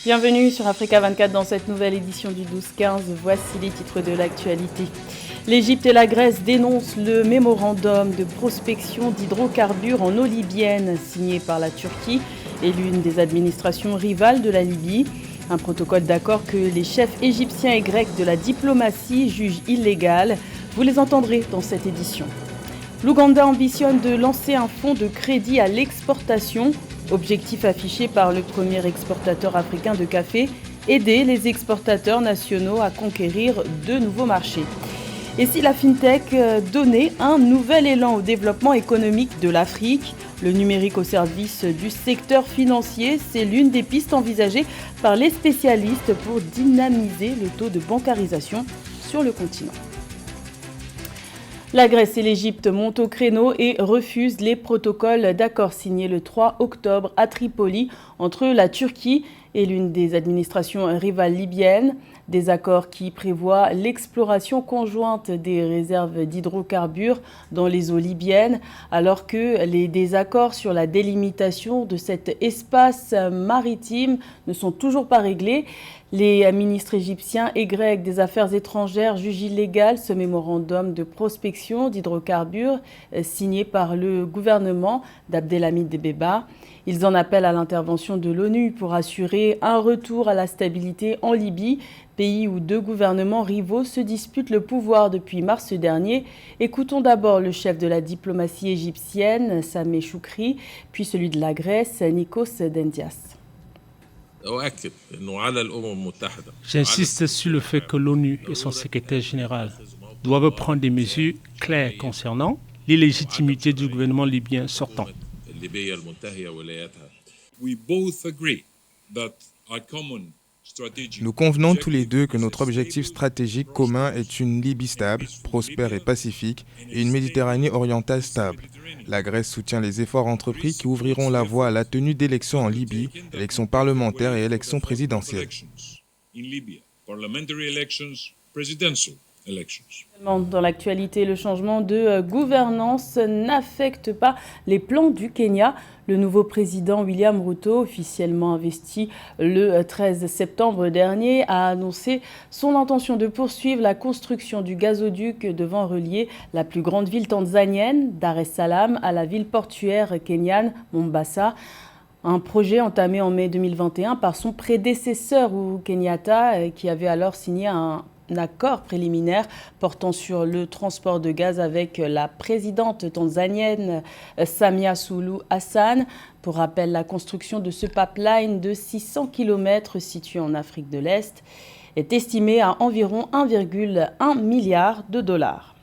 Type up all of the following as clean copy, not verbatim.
Bienvenue sur Africa 24 dans cette nouvelle édition du 12-15. Voici les titres de l'actualité. L'Égypte et la Grèce dénoncent le mémorandum de prospection d'hydrocarbures en eau libyenne signé par la Turquie et l'une des administrations rivales de la Libye. Un protocole d'accord que les chefs égyptiens et grecs de la diplomatie jugent illégal. Vous les entendrez dans cette édition. L'Ouganda ambitionne de lancer un fonds de crédit à l'exportation. Objectif affiché par le premier exportateur africain de café, aider les exportateurs nationaux à conquérir de nouveaux marchés. Et si la FinTech donnait un nouvel élan au développement économique de l'Afrique, le numérique au service du secteur financier, c'est l'une des pistes envisagées par les spécialistes pour dynamiser le taux de bancarisation sur le continent. La Grèce et l'Égypte montent au créneau et refusent les protocoles d'accord signés le 3 octobre à Tripoli entre la Turquie et l'une des administrations rivales libyennes. Des accords qui prévoient l'exploration conjointe des réserves d'hydrocarbures dans les eaux libyennes, alors que les désaccords sur la délimitation de cet espace maritime ne sont toujours pas réglés. Les ministres égyptiens et grecs des Affaires étrangères jugent illégal ce mémorandum de prospection d'hydrocarbures signé par le gouvernement d'Abdelhamid Dbeibah. Ils en appellent à l'intervention de l'ONU pour assurer un retour à la stabilité en Libye, pays où deux gouvernements rivaux se disputent le pouvoir depuis mars dernier. Écoutons d'abord le chef de la diplomatie égyptienne, Sameh Choukri, puis celui de la Grèce, Nikos Dendias. J'insiste sur le fait que l'ONU et son secrétaire général doivent prendre des mesures claires concernant l'illégitimité du gouvernement libyen sortant. Nous convenons tous les deux que notre objectif stratégique commun est une Libye stable, prospère et pacifique, et une Méditerranée orientale stable. La Grèce soutient les efforts entrepris qui ouvriront la voie à la tenue d'élections en Libye, élections parlementaires et élections présidentielles. Dans l'actualité, le changement de gouvernance n'affecte pas les plans du Kenya. Le nouveau président William Ruto, officiellement investi le 13 septembre dernier, a annoncé son intention de poursuivre la construction du gazoduc devant relier la plus grande ville tanzanienne, Dar es Salaam, à la ville portuaire kenyane, Mombasa. Un projet entamé en mai 2021 par son prédécesseur Uhuru Kenyatta, qui avait alors signé un accord préliminaire portant sur le transport de gaz avec la présidente tanzanienne Samia Suluhu Hassan. Pour rappel, la construction de ce pipeline de 600 km situé en Afrique de l'Est est estimée à environ 1,1 milliard de dollars.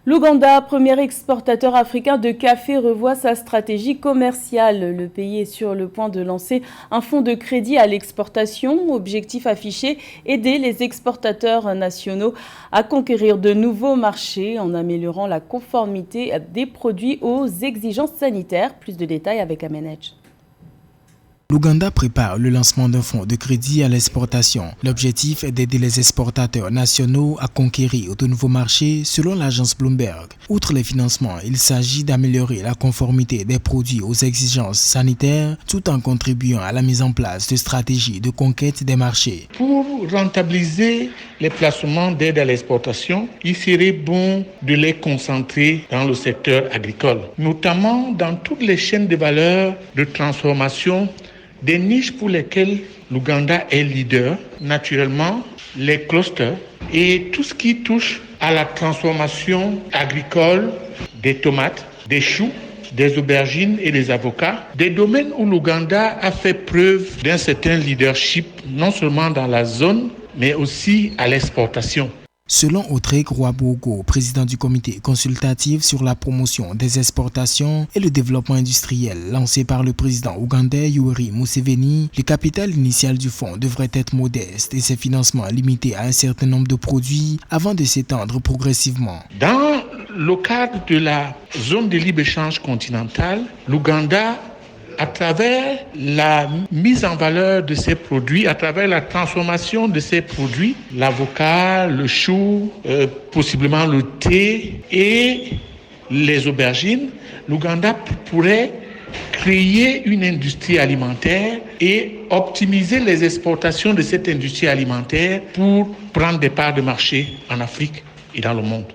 L'Ouganda, premier exportateur africain de café, revoit sa stratégie commerciale. Le pays est sur le point de lancer un fonds de crédit à l'exportation. Objectif affiché, aider les exportateurs nationaux à conquérir de nouveaux marchés en améliorant la conformité des produits aux exigences sanitaires. Plus de détails avec Amenej. L'Ouganda prépare le lancement d'un fonds de crédit à l'exportation. L'objectif est d'aider les exportateurs nationaux à conquérir de nouveaux marchés selon l'agence Bloomberg. Outre les financements, il s'agit d'améliorer la conformité des produits aux exigences sanitaires tout en contribuant à la mise en place de stratégies de conquête des marchés. Pour rentabiliser les placements d'aide à l'exportation, il serait bon de les concentrer dans le secteur agricole, notamment dans toutes les chaînes de valeur de transformation, des niches pour lesquelles l'Ouganda est leader, naturellement les clusters et tout ce qui touche à la transformation agricole des tomates, des choux, des aubergines et des avocats, des domaines où l'Ouganda a fait preuve d'un certain leadership, non seulement dans la zone, mais aussi à l'exportation. Selon Audrey Rwabogo, président du comité consultatif sur la promotion des exportations et le développement industriel lancé par le président ougandais Yoweri Museveni, le capital initial du fonds devrait être modeste et ses financements limités à un certain nombre de produits avant de s'étendre progressivement. Dans le cadre de la zone de libre-échange continentale, l'Ouganda, à travers la mise en valeur de ces produits, à travers la transformation de ces produits, l'avocat, le chou, possiblement le thé et les aubergines, l'Ouganda pourrait créer une industrie alimentaire et optimiser les exportations de cette industrie alimentaire pour prendre des parts de marché en Afrique et dans le monde.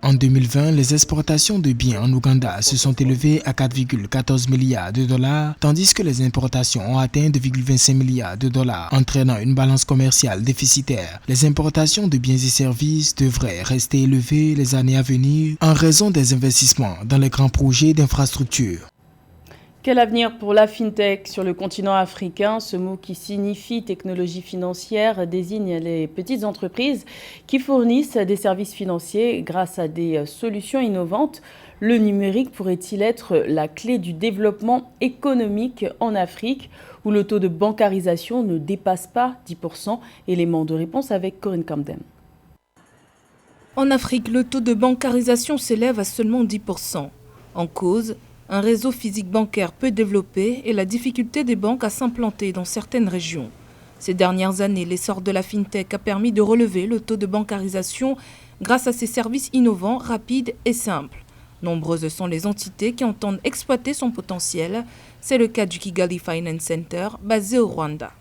En 2020, les exportations de biens en Ouganda se sont élevées à 4,14 milliards de dollars, tandis que les importations ont atteint 2,25 milliards de dollars, entraînant une balance commerciale déficitaire. Les importations de biens et services devraient rester élevées les années à venir en raison des investissements dans les grands projets d'infrastructure. Quel avenir pour la FinTech sur le continent africain? Ce mot qui signifie technologie financière désigne les petites entreprises qui fournissent des services financiers grâce à des solutions innovantes. Le numérique pourrait-il être la clé du développement économique en Afrique où le taux de bancarisation ne dépasse pas 10%? Élément de réponse avec Corinne Camden. En Afrique, le taux de bancarisation s'élève à seulement 10%. En cause, un réseau physique bancaire peu développé et la difficulté des banques à s'implanter dans certaines régions. Ces dernières années, l'essor de la FinTech a permis de relever le taux de bancarisation grâce à ses services innovants, rapides et simples. Nombreuses sont les entités qui entendent exploiter son potentiel. C'est le cas du Kigali Finance Center, basé au Rwanda.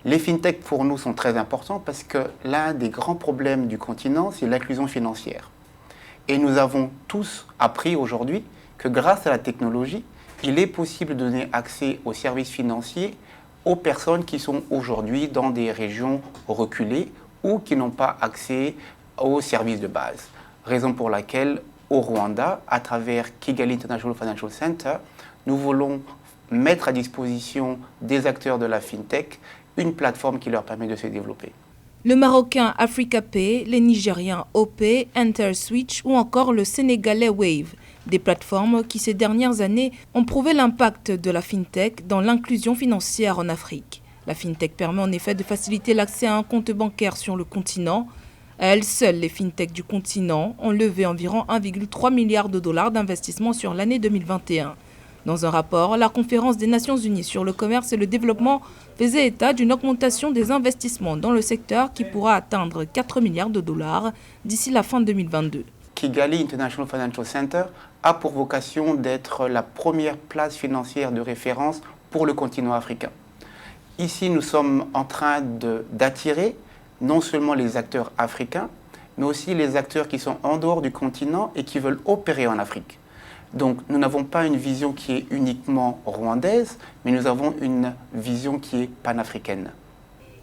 Les FinTech pour nous sont très importants parce que l'un des grands problèmes du continent, c'est l'inclusion financière. Et nous avons tous appris aujourd'hui que grâce à la technologie, il est possible de donner accès aux services financiers aux personnes qui sont aujourd'hui dans des régions reculées ou qui n'ont pas accès aux services de base. Raison pour laquelle, au Rwanda, à travers Kigali International Financial Center, nous voulons mettre à disposition des acteurs de la FinTech une plateforme qui leur permet de se développer. Le Marocain AfricaPay, les Nigériens OP, EnterSwitch ou encore le Sénégalais Wave. Des plateformes qui ces dernières années ont prouvé l'impact de la FinTech dans l'inclusion financière en Afrique. La FinTech permet en effet de faciliter l'accès à un compte bancaire sur le continent. À elles seules, les FinTech du continent ont levé environ 1,3 milliard de dollars d'investissement sur l'année 2021. Dans un rapport, la Conférence des Nations Unies sur le commerce et le développement faisait état d'une augmentation des investissements dans le secteur qui pourra atteindre 4 milliards de dollars d'ici la fin 2022. Kigali International Financial Center a pour vocation d'être la première place financière de référence pour le continent africain. Ici, nous sommes en train d'attirer non seulement les acteurs africains, mais aussi les acteurs qui sont en dehors du continent et qui veulent opérer en Afrique. Donc, nous n'avons pas une vision qui est uniquement rwandaise, mais nous avons une vision qui est panafricaine.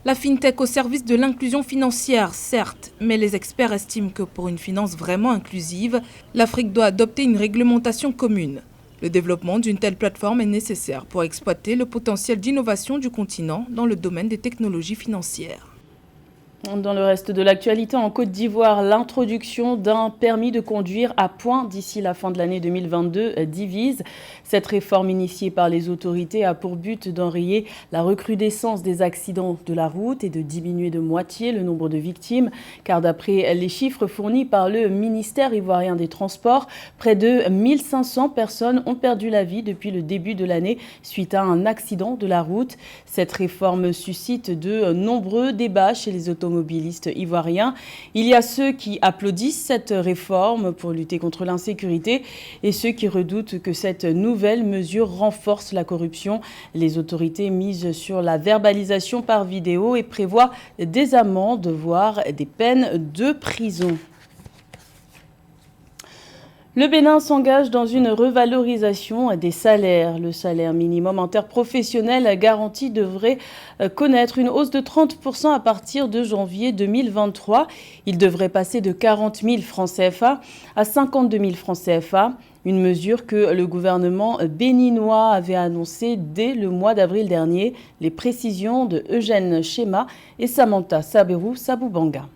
La FinTech au service de l'inclusion financière, certes, mais les experts estiment que pour une finance vraiment inclusive, l'Afrique doit adopter une réglementation commune. Le développement d'une telle plateforme est nécessaire pour exploiter le potentiel d'innovation du continent dans le domaine des technologies financières. Dans le reste de l'actualité, en Côte d'Ivoire, l'introduction d'un permis de conduire à points d'ici la fin de l'année 2022 divise. Cette réforme initiée par les autorités a pour but d'enrayer la recrudescence des accidents de la route et de diminuer de moitié le nombre de victimes. Car d'après les chiffres fournis par le ministère ivoirien des Transports, près de 1500 personnes ont perdu la vie depuis le début de l'année suite à un accident de la route. Cette réforme suscite de nombreux débats chez les automobilistes ivoiriens. Il y a ceux qui applaudissent cette réforme pour lutter contre l'insécurité et ceux qui redoutent que cette nouvelle mesure renforce la corruption. Les autorités misent sur la verbalisation par vidéo et prévoient des amendes, voire des peines de prison. Le Bénin s'engage dans une revalorisation des salaires. Le salaire minimum interprofessionnel garanti devrait connaître une hausse de 30% à partir de janvier 2023. Il devrait passer de 40 000 francs CFA à 52 000 francs CFA. Une mesure que le gouvernement béninois avait annoncée dès le mois d'avril dernier. Les précisions de Eugène Chema et Samantha Saberou-Saboubanga.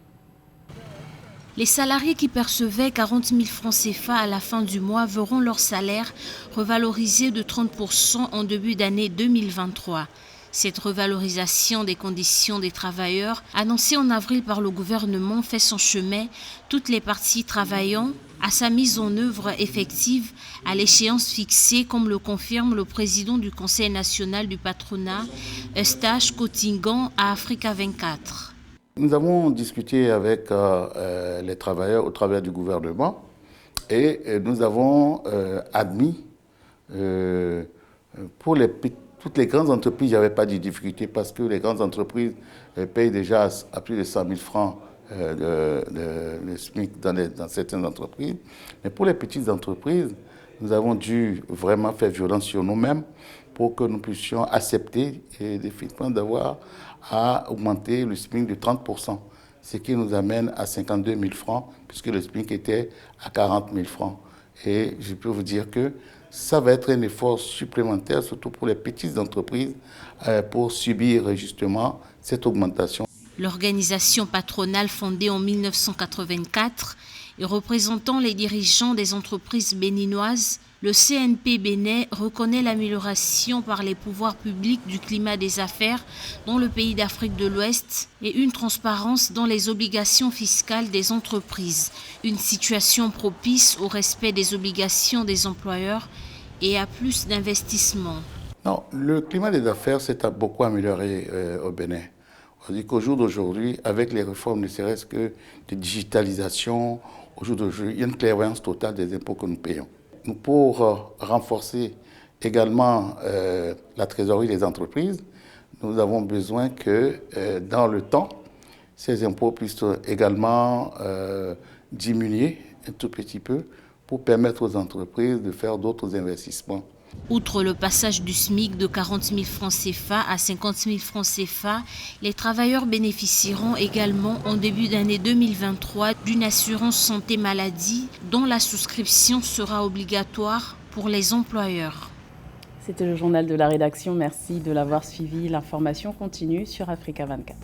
Les salariés qui percevaient 40 000 francs CFA à la fin du mois verront leur salaire revalorisé de 30% en début d'année 2023. Cette revalorisation des conditions des travailleurs, annoncée en avril par le gouvernement, fait son chemin, toutes les parties travaillant à sa mise en œuvre effective à l'échéance fixée, comme le confirme le président du Conseil national du patronat, Eustache Cotingan, à Africa 24. Nous avons discuté avec les travailleurs au travers du gouvernement et nous avons admis Pour toutes les grandes entreprises, il n'y avait pas de difficulté parce que les grandes entreprises payent déjà à plus de 100 000 francs le SMIC dans certaines entreprises. Mais pour les petites entreprises, nous avons dû vraiment faire violence sur nous-mêmes pour que nous puissions accepter et définitivement d'avoir à augmenter le SMIC de 30%, ce qui nous amène à 52 000 francs, puisque le SMIC était à 40 000 francs. Et je peux vous dire que ça va être un effort supplémentaire, surtout pour les petites entreprises, pour subir justement cette augmentation. L'organisation patronale fondée en 1984 et représentant les dirigeants des entreprises béninoises, le CNP Bénin reconnaît l'amélioration par les pouvoirs publics du climat des affaires dans le pays d'Afrique de l'Ouest et une transparence dans les obligations fiscales des entreprises, une situation propice au respect des obligations des employeurs et à plus d'investissements. Non, le climat des affaires s'est beaucoup amélioré au Bénin. On dit qu'au jour d'aujourd'hui, avec les réformes, ne serait-ce que de digitalisation, au jour d'aujourd'hui, il y a une clairvoyance totale des impôts que nous payons. Pour renforcer également la trésorerie des entreprises, nous avons besoin que dans le temps, ces impôts puissent également diminuer un tout petit peu pour permettre aux entreprises de faire d'autres investissements. Outre le passage du SMIC de 40 000 francs CFA à 50 000 francs CFA, les travailleurs bénéficieront également en début d'année 2023 d'une assurance santé maladie dont la souscription sera obligatoire pour les employeurs. C'était le journal de la rédaction. Merci de l'avoir suivi. L'information continue sur Africa 24.